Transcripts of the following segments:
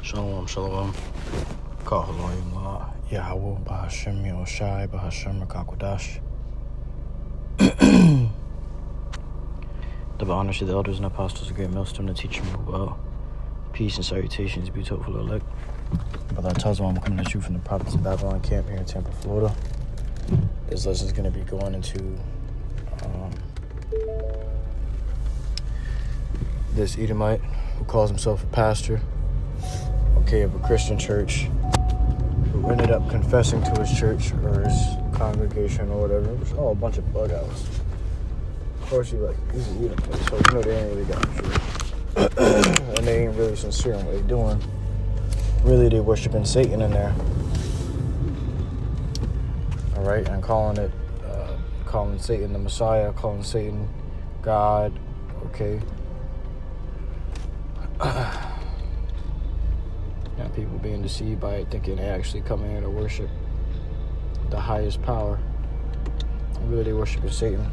Shalom, shalom. YAHAWAH, BAHASHAM, YAHAWASHI, BAHASHAM, RICANS. Double honors to the elders and apostles, a great millstone to teach them well. Peace and salutations be to the elect. Brother, I tell you, I'm coming at you from the province of Babylon camp here in Tampa, Florida. This lesson is going to be going into this Edomite who calls himself a pastor, of a Christian church, who ended up confessing to his church or his congregation or whatever. It was all a bunch of bug outs. Of course, he's an Edomite, so they ain't really got truth. And they ain't really sincere in what they're doing. Really, they worshiping Satan in there. Alright, and calling Satan the Messiah, calling Satan God, And people being deceived by it, thinking they actually come in here to worship the highest power. And really, they worshiping Satan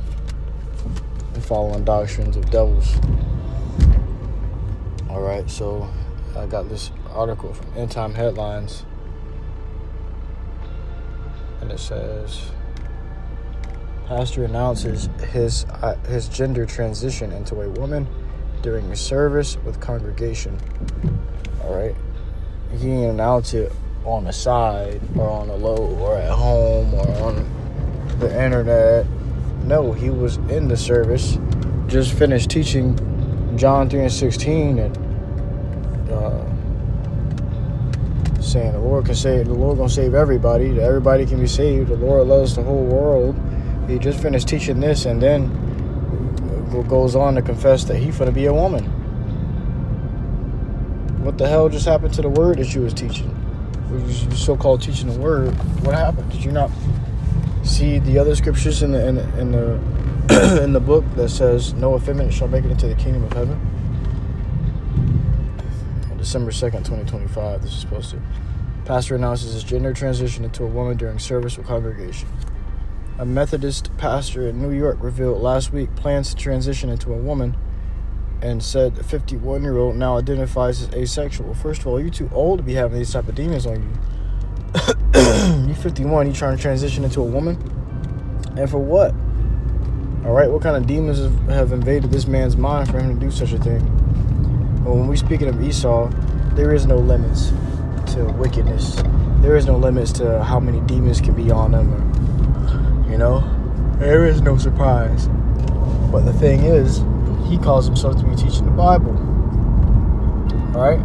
and following doctrines of devils. Alright, so I got this article from End Time Headlines, and it says, pastor announces his gender transition into a woman during a service with congregation. Alright, he didn't announce it on the side or on the low or at home or on the internet. No, he was in the service, just finished teaching John 3:16 and saying the Lord gonna save everybody, that everybody can be saved, the Lord loves the whole world. He just finished teaching this and then goes on to confess that he's gonna be a woman. What the hell just happened to the word that you was teaching? You so-called teaching the word. What happened? Did you not see the other scriptures in the in the book that says no effeminate shall make it into the kingdom of heaven? On December 2nd, 2025, this is supposed to. Pastor announces his gender transition into a woman during service with congregation. A Methodist pastor in New York revealed last week plans to transition into a woman and said the 51-year-old now identifies as asexual. First of all, you're too old to be having these type of demons on you. You're 51, you trying to transition into a woman? And for what? Alright, what kind of demons have invaded this man's mind for him to do such a thing? Well, when we're speaking of Esau, there is no limits to wickedness. There is no limits to how many demons can be on them. There is no surprise. But the thing is, he calls himself to be teaching the Bible. Alright?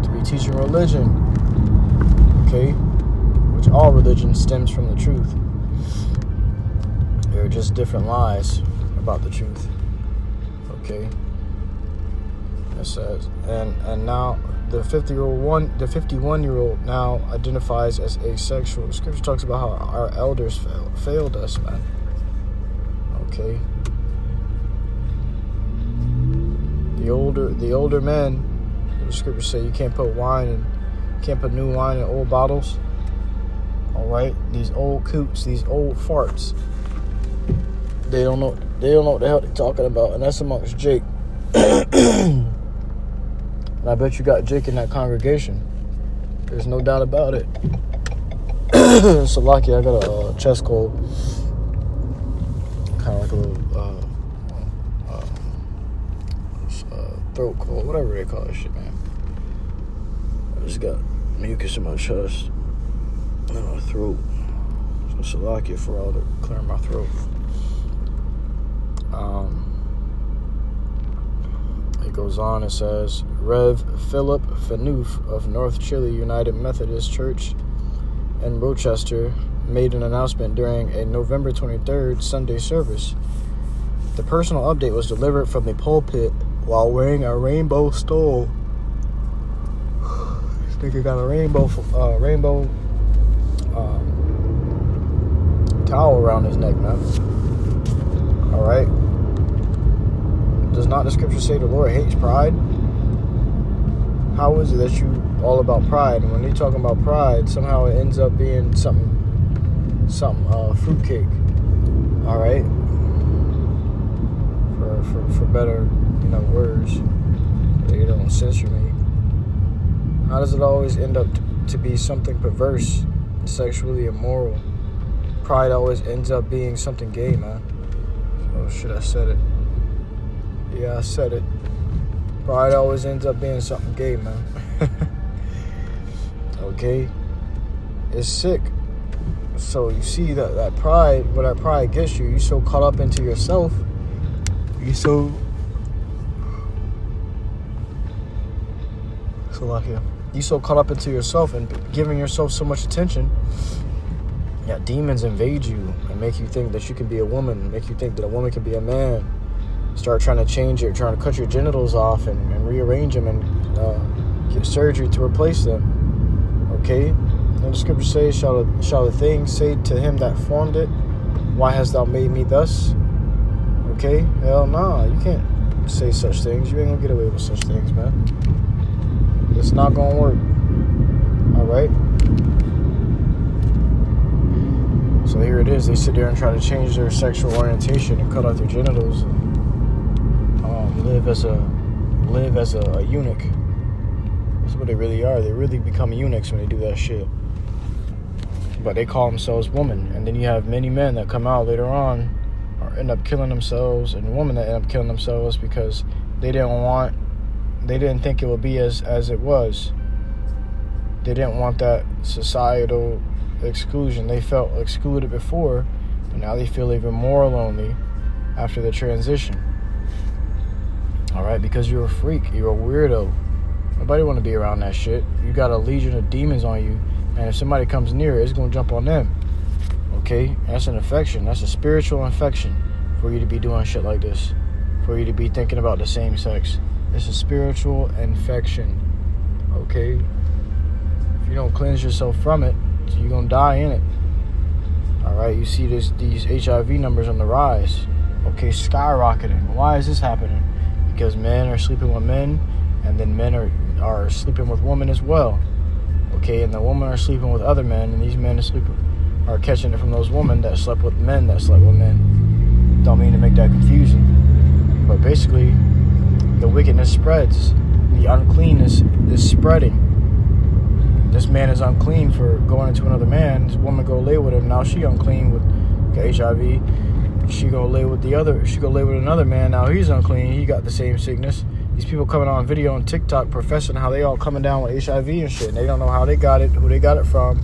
To be teaching religion. Which all religion stems from the truth. They're just different lies about the truth. It says, and now the 51-year-old now identifies as asexual. The scripture talks about how our elders failed us, man. The older men, the scriptures say you can't put new wine in old bottles. Alright? These old coots, these old farts. They don't know what the hell they're talking about, and that's amongst Jake. And I bet you got Jake in that congregation. There's no doubt about it. So lucky I got a chest cold. Kind of like a little throat cold, whatever they call this shit, man. I just got mucus in my chest and my throat. So Salakia for all to clear my throat. It goes on, it says, Rev. Philip Phaneuf of North Chile United Methodist Church in Rochester made an announcement during a November 23rd Sunday service. The personal update was delivered from the pulpit while wearing a rainbow stole. This nigga got a rainbow towel around his neck, man. Alright. Does not the scripture say the Lord hates pride? How is it that you all about pride? And when you're talking about pride, somehow it ends up being something fruitcake. Alright? For better, words. They don't censor me. How does it always end up to be something perverse and sexually immoral? Pride always ends up being something gay, man. Oh shit, I said it. Yeah, I said it. Pride always ends up being something gay, man. Okay? It's sick. So you see that pride, where that pride gets you, you're so caught up into yourself. You so caught up into yourself and giving yourself so much attention. Yeah, demons invade you and make you think that you can be a woman, make you think that a woman can be a man. Start trying to change it, trying to cut your genitals off and rearrange them and get surgery to replace them. Okay? And the scripture says, shall the thing say to him that formed it, why hast thou made me thus? Okay? Hell nah, you can't say such things. You ain't gonna get away with such things, man. It's not gonna work. Alright? So here it is. They sit there and try to change their sexual orientation and cut out their genitals and live as a eunuch. That's what they really are. They really become eunuchs when they do that shit. But they call themselves women. And then you have many men that come out later on or end up killing themselves, and women that end up killing themselves because they didn't think it would be as it was. They didn't want that societal exclusion. They felt excluded before, but now they feel even more lonely after the transition. Alright, because you're a freak, you're a weirdo. Nobody want to be around that shit. You got a legion of demons on you, and if somebody comes near, it's going to jump on them. Okay? That's an infection. That's a spiritual infection for you to be doing shit like this. For you to be thinking about the same sex. It's a spiritual infection. Okay? If you don't cleanse yourself from it, you're going to die in it. Alright? You see these HIV numbers on the rise. Okay? Skyrocketing. Why is this happening? Because men are sleeping with men, and then men are sleeping with women as well. Okay, and the women are sleeping with other men, and these men are catching it from those women that slept with men that slept with men. Don't mean to make that confusing, but basically, the wickedness spreads. The uncleanness is spreading. This man is unclean for going into another man. This woman go lay with him. Now she unclean with HIV. She go lay with another man. Now he's unclean. He got the same sickness. These people coming on video on TikTok professing how they all coming down with HIV and shit. And they don't know how they got it, who they got it from,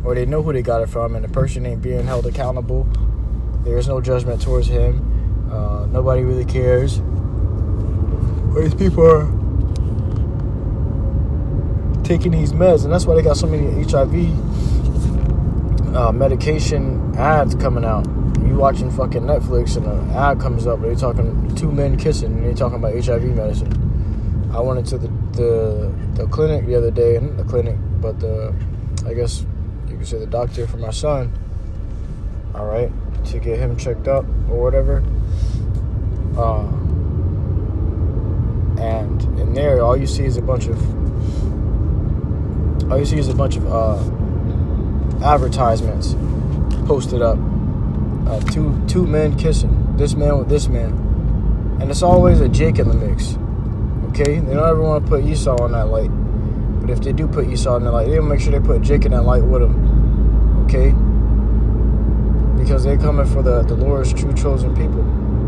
or they know who they got it from, and the person ain't being held accountable. There's no judgment towards him. Nobody really cares. But these people are taking these meds, and that's why they got so many HIV medication ads coming out. You watching fucking Netflix and an ad comes up, they talking two men kissing, and they talking about HIV medicine. I went into the clinic the other day, not the clinic, but I guess you could say the doctor for my son. All right, to get him checked up or whatever. And in there, all you see is a bunch of advertisements posted up. Two men kissing, this man with this man, and it's always a Jake in the mix. Okay, they don't ever want to put Esau on that light, but if they do put Esau in that light, they'll make sure they put Jake in that light with him. Okay, because they're coming for the Lord's true chosen people.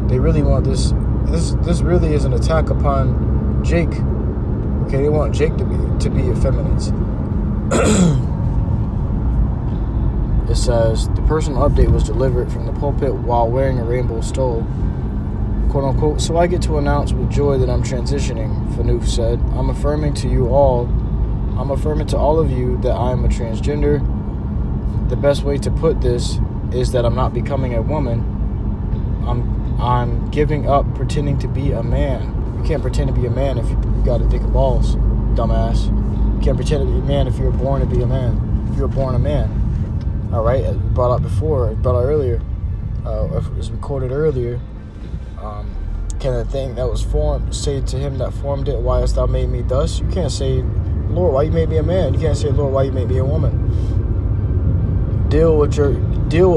They really want this. This really is an attack upon Jake. Okay, they want Jake to be effeminate. It says, the personal update was delivered from the pulpit while wearing a rainbow stole, quote unquote. So I get to announce with joy that I'm transitioning, Fanuf said. I'm affirming to all of you that I am a transgender. The best way to put this is that I'm not becoming a woman. I'm giving up pretending to be a man. You can't pretend to be a man if you got a dick of balls, dumbass. You can't pretend to be a man if you were born to be a man. If you were born a man. All right, as we brought out earlier, as recorded earlier, can the thing that was formed say to him that formed it, why hast thou made me thus? You can't say, Lord, why you made me a man? You can't say, Lord, why you made me a woman? Deal with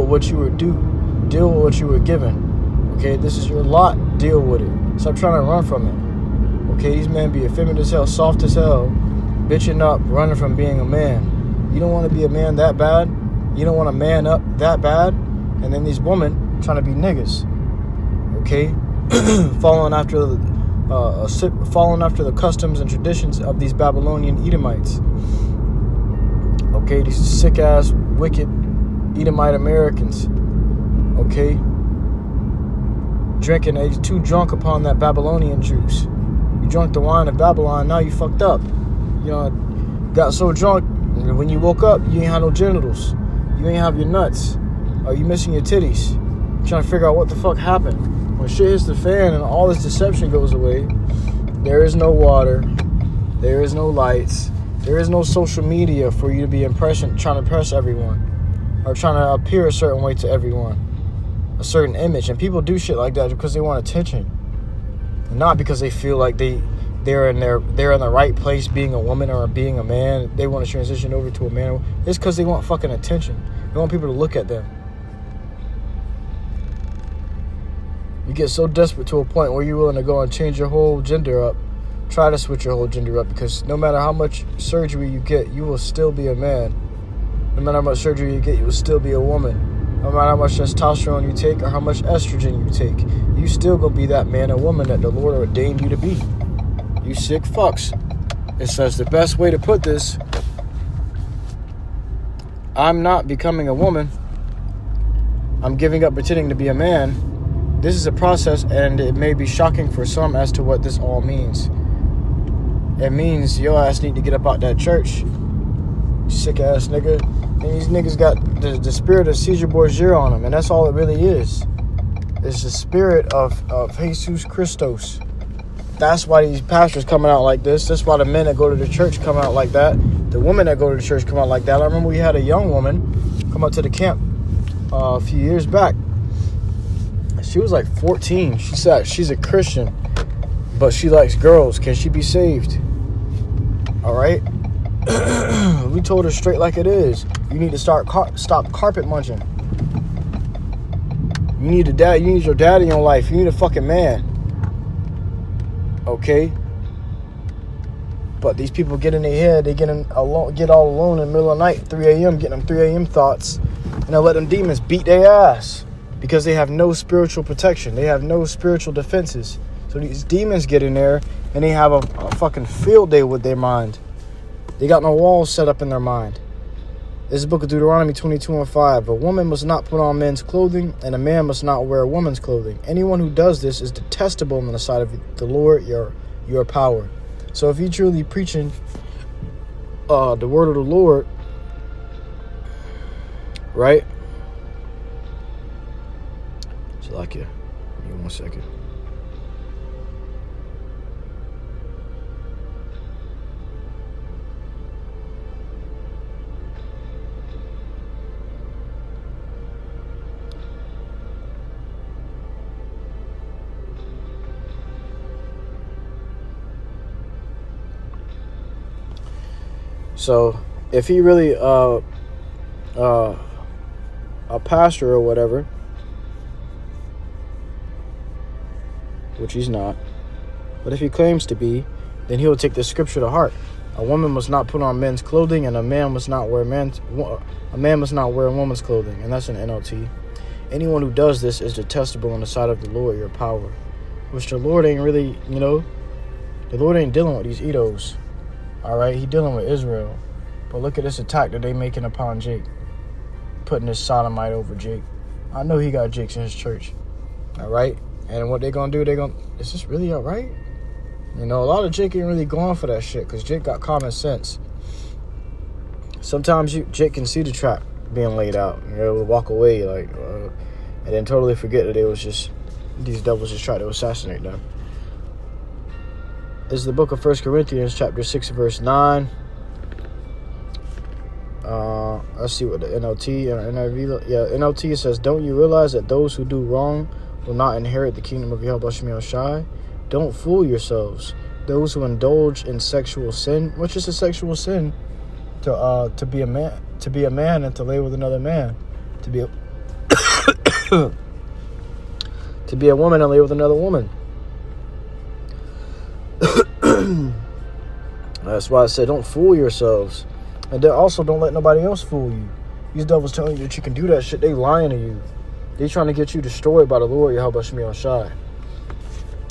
what you were given. Okay, this is your lot. Deal with it. Stop trying to run from it. Okay, these men be effeminate as hell, soft as hell, bitching up, running from being a man. You don't want to be a man that bad. You don't want to man up that bad. And then these women trying to be niggas. Okay? following after the customs and traditions of these Babylonian Edomites. Okay? These sick-ass, wicked Edomite Americans. Okay? Drinking, they too drunk upon that Babylonian juice. You drunk the wine of Babylon, now you fucked up. You know, got so drunk, and when you woke up, you ain't have no genitals. You ain't have your nuts. You missing your titties. You're trying to figure out what the fuck happened. When shit hits the fan and all this deception goes away, there is no water, there is no lights, there is no social media for you to be trying to impress everyone, or trying to appear a certain way to everyone, a certain image. And people do shit like that because they want attention, and not because they feel like they're in the right place being a woman or being a man. They want to transition over to a man. It's because they want fucking attention. They want people to look at them. You get so desperate to a point where you're willing to go and change your whole gender up, try to switch your whole gender up, because no matter how much surgery you get, you will still be a man. No matter how much surgery you get, you will still be a woman. No matter how much testosterone you take or how much estrogen you take, you still gonna be that man or woman that the Lord ordained you to be. You sick fucks. It says the best way to put this: I'm not becoming a woman. I'm giving up pretending to be a man. This is a process, and it may be shocking for some as to what this all means. It means your ass need to get up out that church, sick ass nigga. And these niggas got the spirit of Caesar Borgia on them, and that's all it really is. It's the spirit of Jesus Christos. That's why these pastors coming out like this. That's why the men that go to the church come out like that. The women that go to the church come out like that. I remember we had a young woman come out to the camp a few years back. She was like 14. She said she's a Christian, but she likes girls. Can she be saved? All right. We told her straight like it is. You need to stop carpet munching. You need You need your dad in your life. You need a fucking man. Okay. But these people get in their head. They get all alone in the middle of the night, 3 a.m. Getting them 3 a.m. thoughts, and they'll let them demons beat their ass. Because they have no spiritual protection. They have no spiritual defenses. So these demons get in there and they have a fucking field day with their mind. They got no walls set up in their mind. This is the book of Deuteronomy 22:5. A woman must not put on men's clothing, and a man must not wear a woman's clothing. Anyone who does this is detestable in the sight of the Lord, your power. So if you're truly preaching the word of the Lord, right? Like you. Give me 1 second. So, if he really a pastor or whatever, which he's not, but if he claims to be, then he will take this scripture to heart. A woman must not put on men's clothing, and a man must not wear a woman's clothing, and that's an NLT. Anyone who does this is detestable in the sight of the Lord, your power. Which the Lord ain't really, the Lord ain't dealing with these Edos. All right, he dealing with Israel. But look at this attack that they making upon Jake, putting this sodomite over Jake. I know he got Jakes in his church. All right. And what they gonna do, is this really all right? A lot of Jake ain't really going for that shit because Jake got common sense. Sometimes Jake can see the trap being laid out. Will walk away and then totally forget that these devils just tried to assassinate them. This is the book of 1 Corinthians, chapter 6, verse 9. Let's see what the NLT and NIV. Yeah, NLT says, "Don't you realize that those who do wrong will not inherit the kingdom of YAHAWASHI? Don't fool yourselves. Those who indulge in sexual sin," which is a sexual sin, to be a man and to lay with another man, to be a woman and lay with another woman. That's why I said don't fool yourselves. And then also don't let nobody else fool you. These devils telling you that you can do that shit, they lying to you. They trying to get you destroyed by the Lord, YAHAWASHI.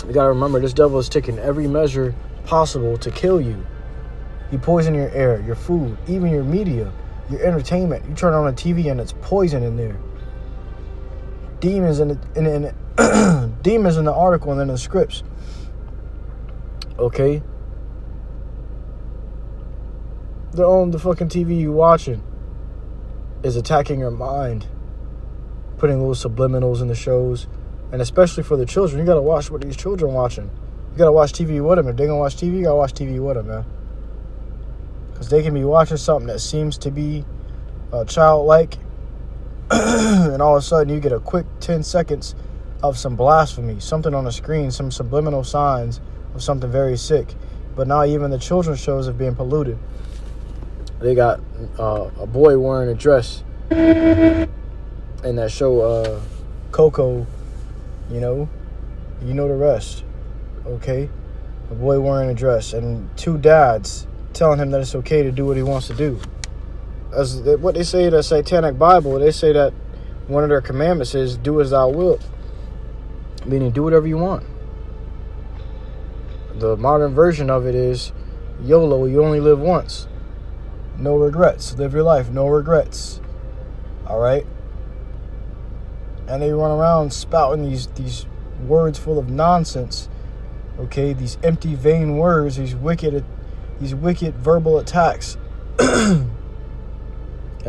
You gotta remember, this devil is taking every measure possible to kill you. He poison your air, your food, even your media, your entertainment. You turn on a TV and it's poison in there. Demons in demons in the article and in the scripts. Okay? The fucking TV you watching is attacking your mind, putting little subliminals in the shows, and especially for the children, you gotta watch what these children watching. You gotta watch TV with them. If they gonna watch TV, you gotta watch TV with them, man. Because they can be watching something that seems to be childlike, and all of a sudden you get a quick 10 seconds of some blasphemy, something on the screen, some subliminal signs of something very sick. But now even the children's shows are being polluted. They got a boy wearing a dress in that show, Coco, you know the rest, okay? A boy wearing a dress and two dads telling him that it's okay to do what he wants to do. As what they say in the Satanic Bible, they say that one of their commandments is do as thou wilt, meaning do whatever you want. The modern version of it is YOLO, you only live once. No regrets. Live your life. No regrets. All right? And they run around spouting these words full of nonsense. Okay? These empty, vain words. These wicked verbal attacks. And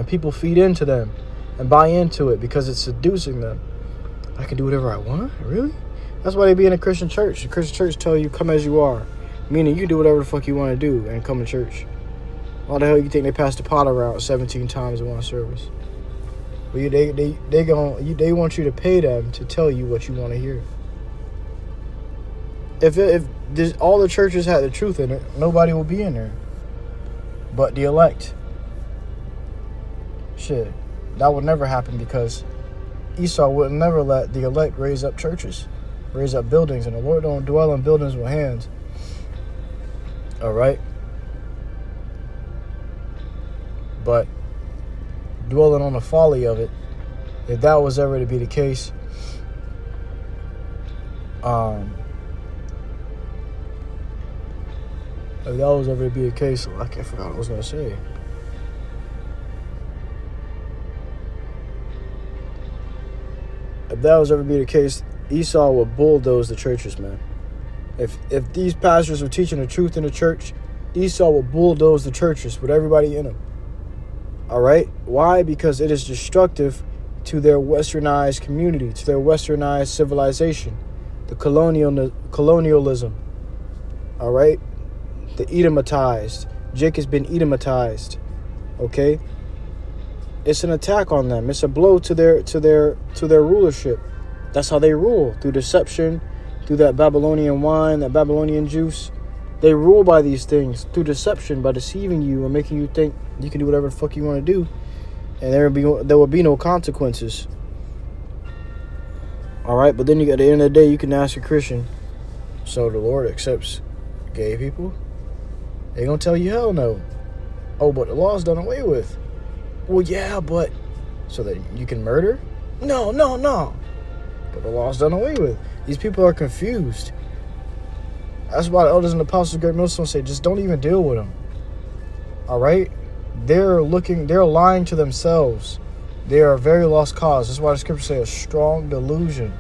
people feed into them and buy into it because it's seducing them. I can do whatever I want? Really? That's why they be in a Christian church. The Christian church tell you, come as you are. Meaning you do whatever the fuck you want to do and come to church. Why the hell you think they passed the pot around 17 times in one service? Well, they want you to pay them to tell you what you want to hear. If all the churches had the truth in it, nobody will be in there. But the elect. Shit, that would never happen because Esau would never let the elect raise up churches, raise up buildings, and the Lord don't dwell in buildings with hands. All right. But dwelling on the folly of it, if that was ever to be the case, if that was ever to be the case, I forgot what I was going to say. If that was ever to be the case, Esau would bulldoze the churches, man. If these pastors were teaching the truth in the church, Esau would bulldoze the churches with everybody in them. All right? Why? Because it is destructive to their westernized community, to their westernized civilization, the colonialism. All right? The Edomitized. Jake has been Edomitized. Okay? It's an attack on them. It's a blow to their rulership. That's how they rule, through deception, through that Babylonian wine, that Babylonian juice. They rule by these things through deception, by deceiving you and making you think you can do whatever the fuck you want to do, and there will be no consequences. All right, but then at the end of the day, you can ask a Christian, so the Lord accepts gay people? They're gonna tell you hell no. Oh, but the law's done away with. Well, yeah, but so that you can murder? No. But the law's done away with. These people are confused. That's why the elders and the apostles of Great Millstone say, just don't even deal with them. All right? They're lying to themselves. They are a very lost cause. That's why the scripture says a strong delusion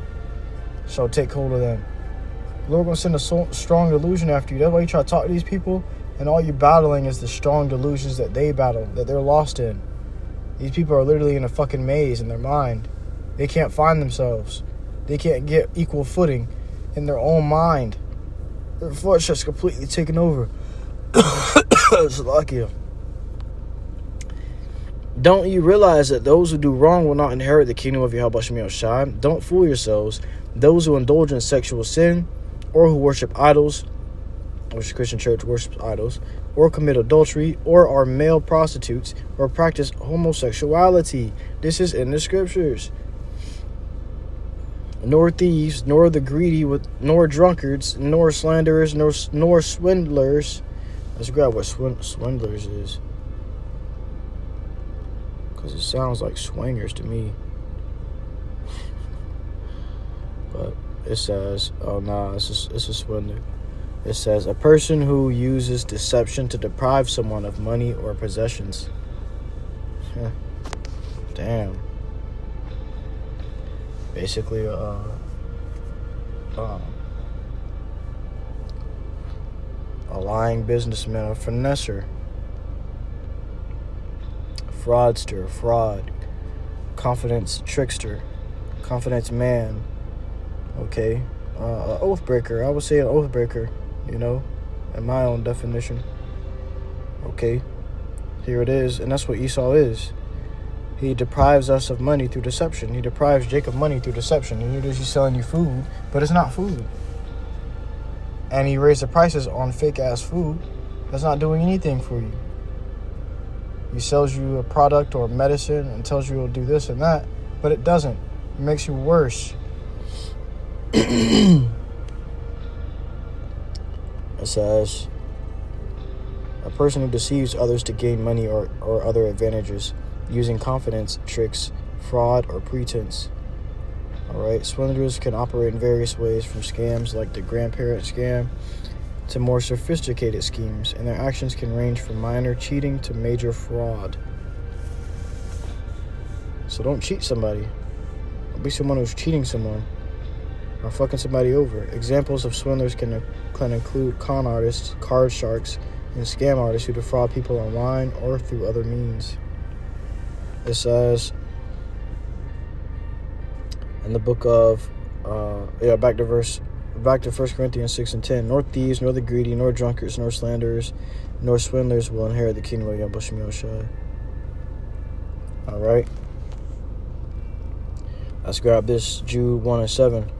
shall take hold of them. The Lord going to send a strong delusion after you. That's why you try to talk to these people, and all you're battling is the strong delusions that they battle, that they're lost in. These people are literally in a fucking maze in their mind. They can't find themselves. They can't get equal footing in their own mind. Their flesh has completely taken over. Slovakia. Don't you realize that those who do wrong will not inherit the kingdom of YAHAWASHI? Don't fool yourselves. Those who indulge in sexual sin, or who worship idols, which the Christian church worships idols, or commit adultery, or are male prostitutes, or practice homosexuality. This is in the scriptures. Nor thieves, nor the greedy, nor drunkards, nor slanderers, nor swindlers Let's grab what swindlers is. Because it sounds like swingers to me. But it says, oh nah, it's a swindler. It says, a person who uses deception to deprive someone of money or possessions. Damn. Basically, a lying businessman, a finesser, fraudster, fraud, confidence trickster, confidence man, okay, an oath breaker. I would say an oath breaker, you know, in my own definition. Okay, here it is, and that's what Esau is. He deprives us of money through deception. He deprives Jacob money through deception. And here it is, he's selling you food, but it's not food. And he raised the prices on fake-ass food that's not doing anything for you. He sells you a product or medicine and tells you it'll do this and that, but it doesn't. It makes you worse. It says, a person who deceives others to gain money or other advantages, using confidence, tricks, fraud, or pretense. Alright, swindlers can operate in various ways, from scams like the grandparent scam to more sophisticated schemes, and their actions can range from minor cheating to major fraud. So don't cheat somebody. Don't be someone who's cheating someone or fucking somebody over. Examples of swindlers can include con artists, card sharks, and scam artists who defraud people online or through other means. It says in the book of back to 1 Corinthians 6:10, nor thieves, nor the greedy, nor drunkards, nor slanderers, nor swindlers will inherit the kingdom of YAHAWASHI. Alright, let's grab this, Jude 1:7.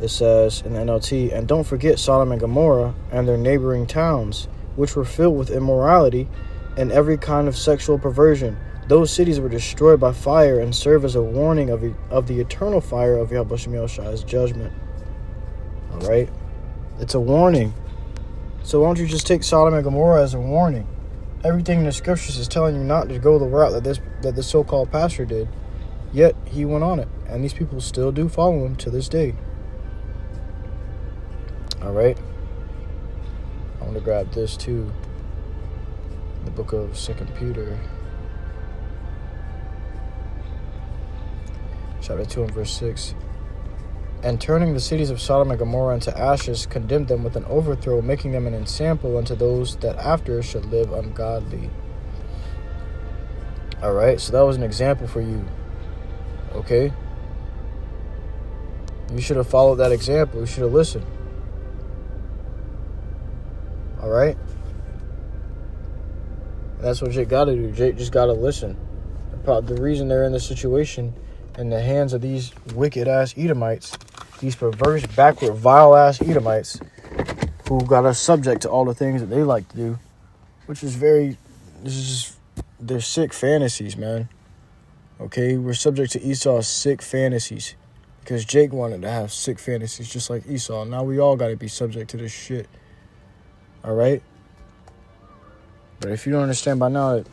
It says in the NLT, and don't forget Sodom and Gomorrah and their neighboring towns, which were filled with immorality and every kind of sexual perversion. Those cities were destroyed by fire and serve as a warning of the eternal fire of YAHAWASHI's judgment. Alright? It's a warning. So why don't you just take Sodom and Gomorrah as a warning? Everything in the scriptures is telling you not to go the route that this so-called pastor did. Yet he went on it. And these people still do follow him to this day. Alright? I want to grab this too. The book of 2 Peter. Chapter 2 and verse 6. And turning the cities of Sodom and Gomorrah into ashes, condemned them with an overthrow, making them an ensample unto those that after should live ungodly. Alright, so that was an example for you. Okay? You should have followed that example. You should have listened. Alright? That's what Jake got to do. Jake just got to listen. The reason they're in this situation in the hands of these wicked-ass Edomites, these perverse, backward, vile-ass Edomites who got us subject to all the things that they like to do, which is they're sick fantasies, man. Okay? We're subject to Esau's sick fantasies because Jake wanted to have sick fantasies just like Esau. Now we all got to be subject to this shit. Alright? But if you don't understand by now that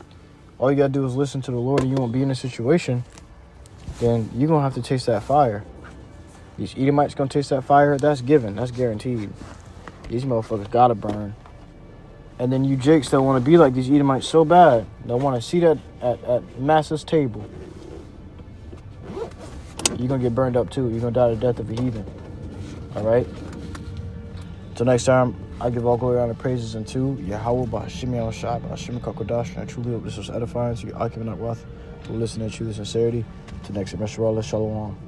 all you got to do is listen to the Lord and you won't be in a situation, then you're going to have to taste that fire. These Edomites going to taste that fire. That's given. That's guaranteed. These motherfuckers got to burn. And then you Jakes that want to be like these Edomites so bad, that want to see that at Master's table, you're going to get burned up too. You're going to die the death of a heathen. All right? Until next time, I give all glory, honor, and praises unto Yahawah, BAHASHAM, BAHASHAM, Kakodash. And I truly hope this was edifying to you, occupying that wealth, who listen to truth and sincerity. Till next semester, Shalom.